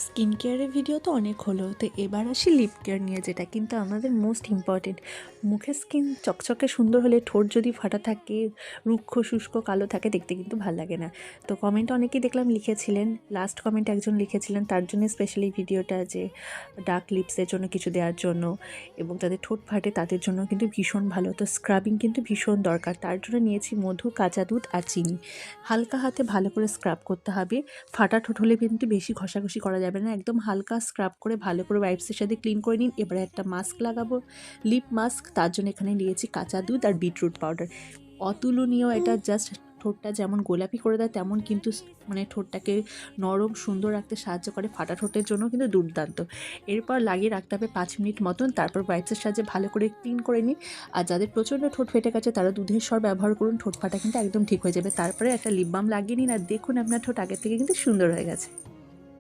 Skin কেয়ারের video তো অনেক হলো, তো এবার আসি লিপ কেয়ার নিয়ে, যেটা কিন্তু আমাদের মোস্ট ইম্পর্টেন্ট। মুখের স্কিন চকচকে সুন্দর হলে ঠোঁট যদি ফাটা থাকে, রুক্ষ শুষ্ক কালো থাকে, দেখতে কিন্তু ভাল লাগে না। তো কমেন্ট অনেকেই দেখলাম লিখেছিলেন, লাস্ট কমেন্ট একজন লিখেছিলেন তার জন্য স্পেশালি ভিডিওটা, যে ডার্ক লিপসের জন্য কিছু দেওয়ার জন্য, এবং যাদের ঠোঁট ফাটে তাদের জন্য কিন্তু ভীষণ ভালো। তো স্ক্রাবিং কিন্তু ভীষণ দরকার, তার জন্য নিয়েছি মধু, কাঁচা দুধ আর চিনি। হালকা হাতে ভালো করে স্ক্রাব করতে হবে। ফাটা ঠোঁট হলে কিন্তু বেশি ঘষাঘষি করা যাবে না, একদম হালকা স্ক্রাব করে ভালো করে ওয়াইপসের সাথে ক্লিন করে নিন। এবারে একটা মাস্ক লাগাবো, লিপ মাস্ক। তার জন্য এখানে নিয়েছি কাঁচা দুধ আর বিটরুট পাউডার। অতুলনীয় এটা, জাস্ট ঠোঁটটা যেমন গোলাপি করে দেয় তেমন কিন্তু মানে ঠোঁটটাকে নরম সুন্দর রাখতে সাহায্য করে। ফাটা ঠোঁটের জন্য কিন্তু দুর্দান্ত। এরপর লাগিয়ে রাখতে হবে 5 মিনিট মতন, তারপর ওয়াইপসের সাহায্যে ভালো করে ক্লিন করে নিন। আর যাদের প্রচণ্ড ঠোঁট ফেটে গেছে তারা দুধের স্বর ব্যবহার করুন, ঠোঁট ফাটা কিন্তু একদম ঠিক হয়ে যাবে। তারপরে একটা লিপ বাম লাগিয়ে নিন আর দেখুন আপনার ঠোঁট আগের থেকে কিন্তু সুন্দর হয়ে গেছে।